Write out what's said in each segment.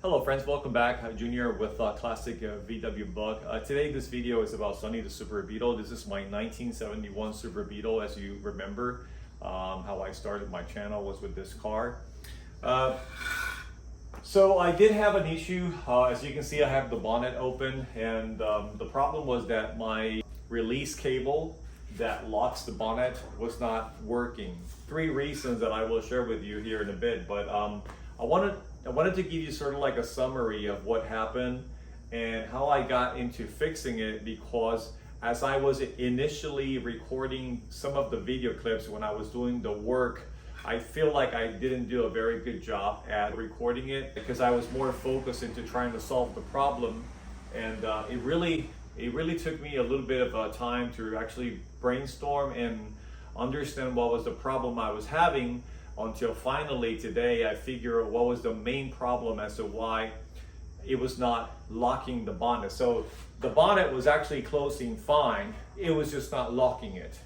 Hello friends, welcome back. Junior with Classic VW Bug. Today this video is about Sunny the Super Beetle. This is my 1971 Super Beetle. As you remember, how I started my channel was with this car. So I did have an issue. As you can see, I have the bonnet open, and the problem was that my release cable that locks the bonnet was not working. Three reasons that I will share with you here in a bit, but I wanted to give you sort of like a summary of what happened and how I got into fixing it, because as I was initially recording some of the video clips when I was doing the work, I feel like I didn't do a very good job at recording it because I was more focused into trying to solve the problem, and it really took me a little bit of time to actually brainstorm and understand what was the problem I was having, until finally today I figure out what was the main problem as to why it was not locking the bonnet. So the bonnet was actually closing fine, it was just not locking it.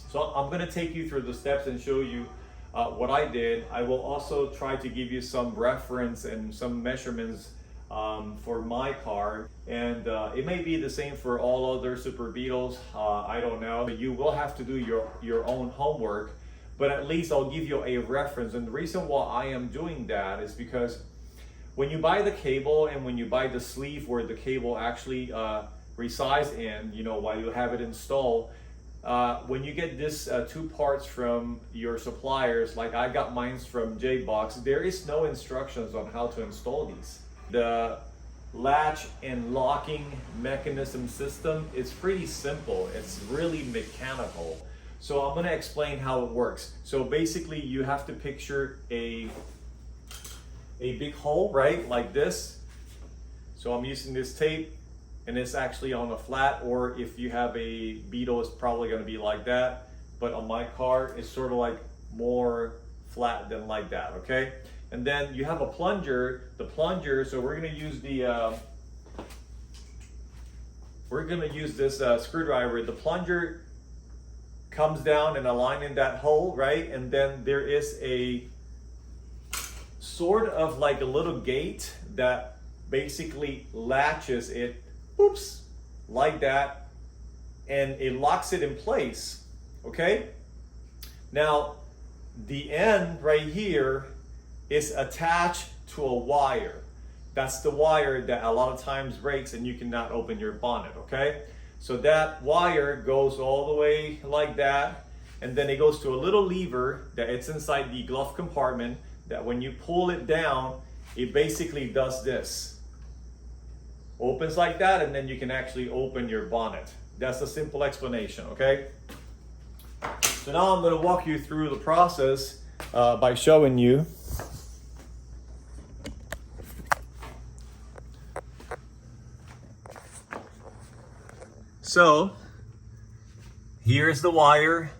So I'm going to take you through the steps and show you what I did. I will also try to give you some reference and some measurements for my car, and it may be the same for all other Super Beetles. I don't know. You will have to do your own homework, but at least I'll give you a reference. And the reason why I am doing that is because when you buy the cable and when you buy the sleeve where the cable actually resides in, while you have it installed, when you get this two parts from your suppliers, like I got mine from J-Box, there is no instructions on how to install these. The latch and locking mechanism system is pretty simple. It's really mechanical. So I'm going to explain how it works. So basically you have to picture a big hole, right? Like this. So I'm using this tape, and it's actually on a flat, or if you have a Beetle, it's probably going to be like that. But on my car, it's sort of like more flat than like that, okay? And then you have a plunger. The plunger, so we're going to use this screwdriver. The plunger comes down and align in that hole, right? And then there is a sort of like a little gate that basically latches it, oops, like that, and it locks it in place, okay? Now, the end right here is attached to a wire. That's the wire that a lot of times breaks and you cannot open your bonnet, okay? So that wire goes all the way like that, and then it goes to a little lever that it's inside the glove compartment, that when you pull it down, it basically does this. Opens like that, and then you can actually open your bonnet. That's a simple explanation, okay? So now I'm going to walk you through the process by showing you. So here's the wire,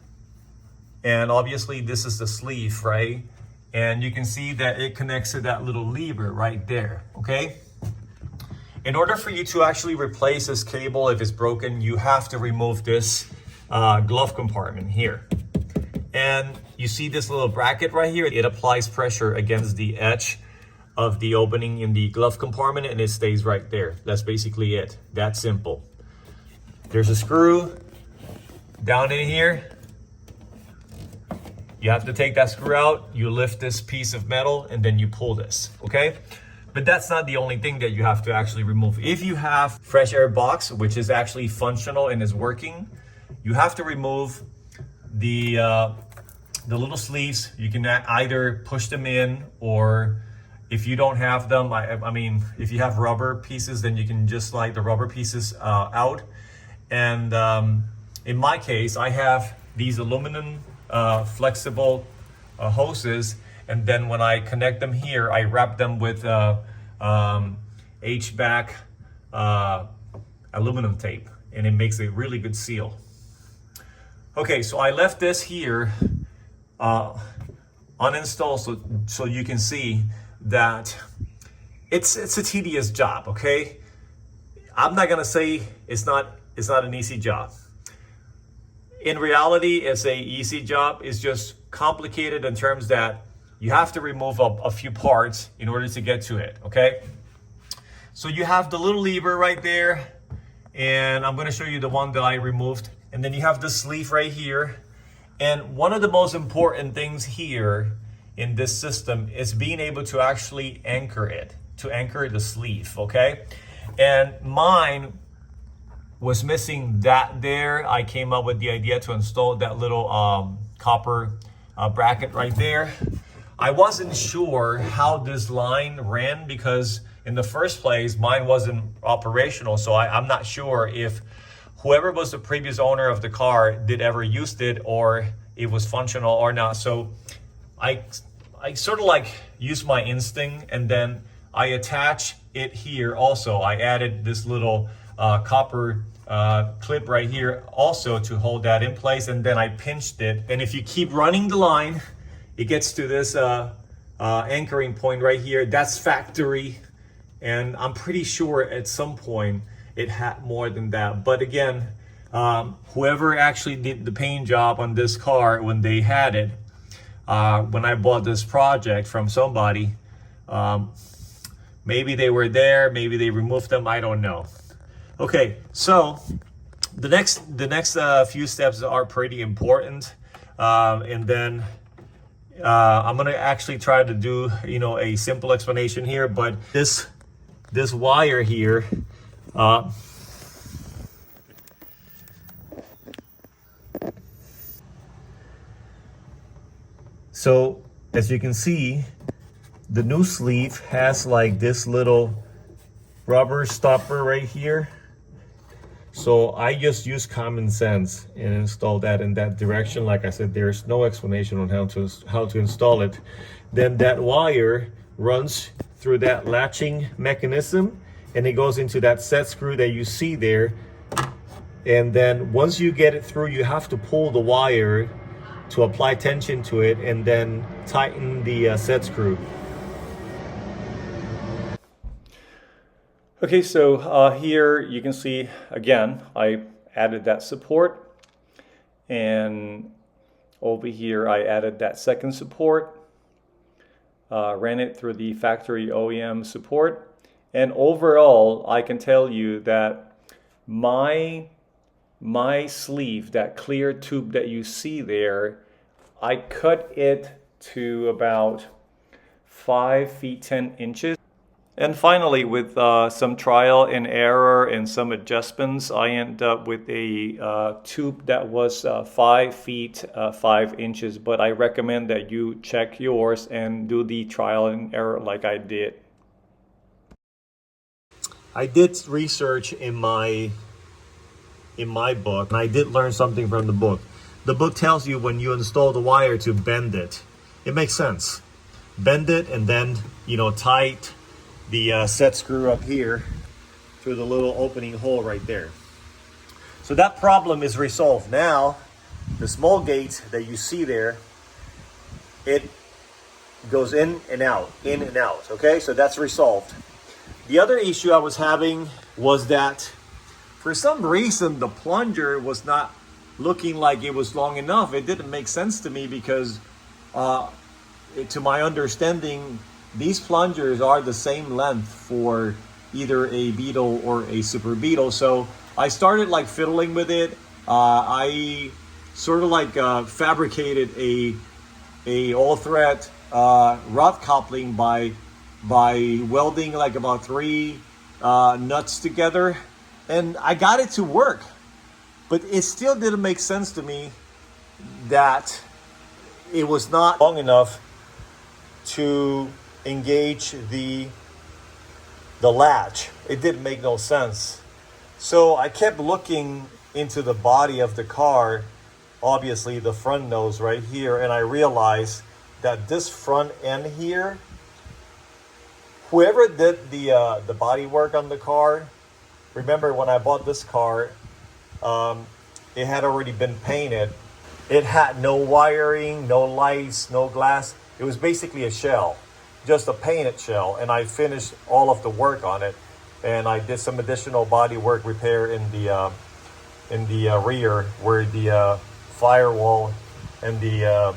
and obviously this is the sleeve, right? And you can see that it connects to that little lever right there, okay? In order for you to actually replace this cable, if it's broken, you have to remove this glove compartment here. And you see this little bracket right here? It applies pressure against the edge of the opening in the glove compartment, and it stays right there. That's basically it. That simple. There's a screw down in here. You have to take that screw out, you lift this piece of metal, and then you pull this, okay? But that's not the only thing that you have to actually remove. If you have fresh air box, which is actually functional and is working, you have to remove the little sleeves. You can either push them in, or if you don't have them, I mean, if you have rubber pieces, then you can just slide the rubber pieces out. And in my case, I have these aluminum flexible hoses, and then when I connect them here, I wrap them with H-back aluminum tape, and it makes a really good seal. Okay, so I left this here uninstalled so you can see that it's a tedious job, okay? I'm not gonna say it's not an easy job. In reality, it's a easy job. It's just complicated in terms that you have to remove a few parts in order to get to it, okay? So you have the little lever right there, and I'm gonna show you the one that I removed. And then you have the sleeve right here. And one of the most important things here in this system is being able to actually anchor it, to anchor the sleeve, okay? And mine was missing that there. I came up with the idea to install that little copper bracket right there. I wasn't sure how this line ran because in the first place, mine wasn't operational. So I'm not sure if whoever was the previous owner of the car did ever used it or it was functional or not. So I sort of like used my instinct, and then I attach it here also. I added this little copper clip right here also to hold that in place, and then I pinched it. And if you keep running the line, it gets to this anchoring point right here. That's factory, and I'm pretty sure at some point it had more than that. But again, whoever actually did the paint job on this car when they had it, when I bought this project from somebody, maybe they were there, maybe they removed them, I don't know. Okay, so the next few steps are pretty important, and then I'm gonna actually try to do a simple explanation here. But this wire here, so as you can see, the new sleeve has like this little rubber stopper right here. So I just use common sense and install that in that direction. Like I said, there's no explanation on how to install it. Then that wire runs through that latching mechanism, and it goes into that set screw that you see there. And then once you get it through, you have to pull the wire to apply tension to it and then tighten the set screw. Okay, so here you can see, again, I added that support, and over here I added that second support, ran it through the factory OEM support, and overall I can tell you that my sleeve, that clear tube that you see there, I cut it to about 5 feet 10 inches. And finally, with some trial and error and some adjustments, I ended up with a tube that was 5 feet 5 inches. But I recommend that you check yours and do the trial and error like I did. I did research in my book, and I did learn something from the book. The book tells you when you install the wire to bend it. It makes sense. Bend it and then, tight the set screw up here through the little opening hole right there. So that problem is resolved. Now, the small gate that you see there, it goes in and out, okay? So that's resolved. The other issue I was having was that for some reason the plunger was not looking like it was long enough. It didn't make sense to me because to my understanding, these plungers are the same length for either a Beetle or a Super Beetle. So I started like fiddling with it. I sort of like fabricated a all-thread rod coupling by welding like about 3 nuts together, and I got it to work. But it still didn't make sense to me that it was not long enough to engage the latch. It didn't make no sense. So I kept looking into the body of the car, obviously the front nose right here, and I realized that this front end here, whoever did the body work on the car, remember when I bought this car, it had already been painted. It had no wiring, no lights, no glass. It was basically a shell, just a painted shell, and I finished all of the work on it, and I did some additional body work repair in the rear where the firewall and the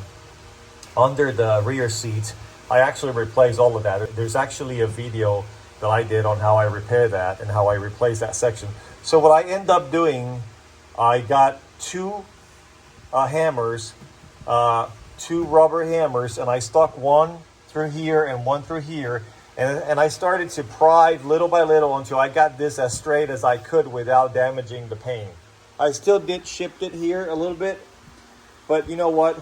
under the rear seat. I actually replaced all of that. There's actually a video that I did on how I repair that and how I replace that section. So what I end up doing, I got two hammers, two rubber hammers, and I stuck one through here and one through here. And I started to pry little by little until I got this as straight as I could without damaging the paint. I still did shift it here a little bit, but you know what?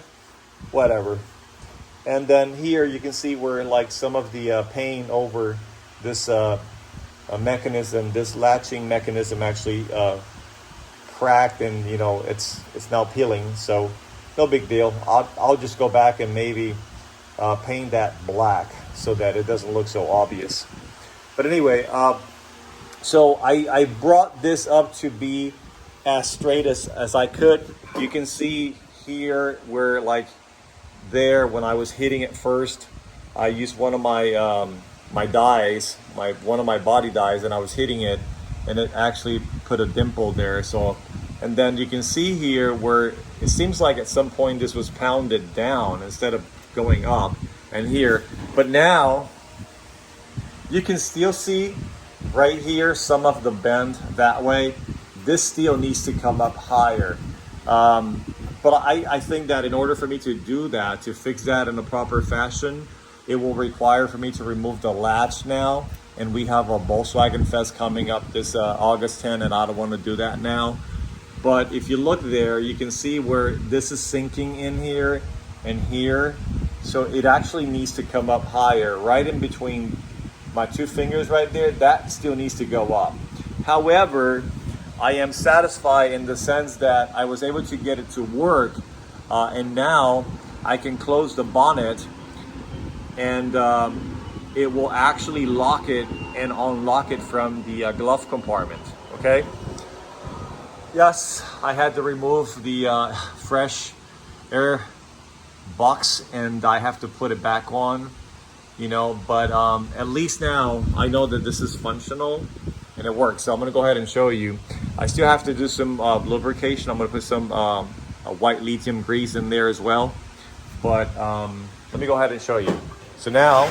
Whatever. And then here you can see where like some of the paint over this mechanism, this latching mechanism actually cracked, and you know it's now peeling. So no big deal. I'll just go back and maybe paint that black so that it doesn't look so obvious. But anyway, so I brought this up to be as straight as I could. You can see here where like there when I was hitting it first, I used one of my my dies, one of my body dies, and I was hitting it, and it actually put a dimple there. So, and then you can see here where it seems like at some point this was pounded down instead of going up, and here, but now you can still see right here some of the bend that way. This steel needs to come up higher. But I think that in order for me to do that, to fix that in a proper fashion, it will require for me to remove the latch now. And we have a Volkswagen Fest coming up this August 10, and I don't want to do that now. But if you look there, you can see where this is sinking in here and here. So it actually needs to come up higher, right in between my two fingers right there. That still needs to go up. However, I am satisfied in the sense that I was able to get it to work, and now I can close the bonnet, and it will actually lock it and unlock it from the glove compartment. Okay. Yes, I had to remove the fresh air box, and I have to put it back on, you know, but at least now I know that this is functional and it works. So I'm gonna go ahead and show you. I still have to do some lubrication. I'm gonna put some white lithium grease in there as well, but let me go ahead and show you. So now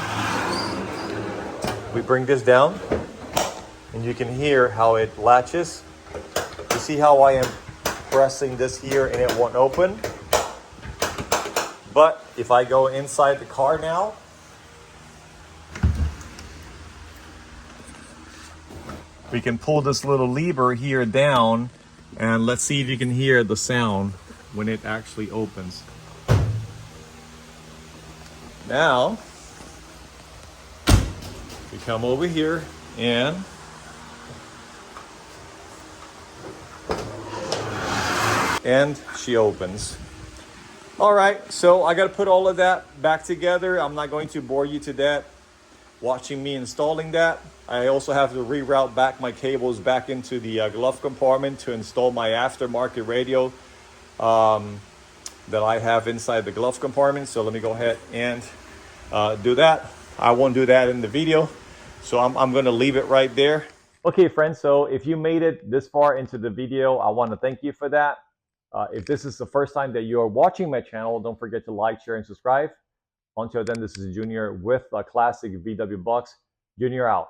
we bring this down, and you can hear how it latches. You see how I am pressing this here and it won't open? But if I go inside the car now, we can pull this little lever here down, and let's see if you can hear the sound when it actually opens. Now, we come over here and she opens. All right, so I got to put all of that back together. I'm not going to bore you to death watching me installing that. I also have to reroute back my cables back into the glove compartment to install my aftermarket radio that I have inside the glove compartment. So let me go ahead and do that. I won't do that in the video, so I'm going to leave it right there. Okay, friends, so if you made it this far into the video, I want to thank you for that. If this is the first time that you are watching my channel, don't forget to like, share, and subscribe. Until then, this is Junior with Classic VW Bucks. Junior out.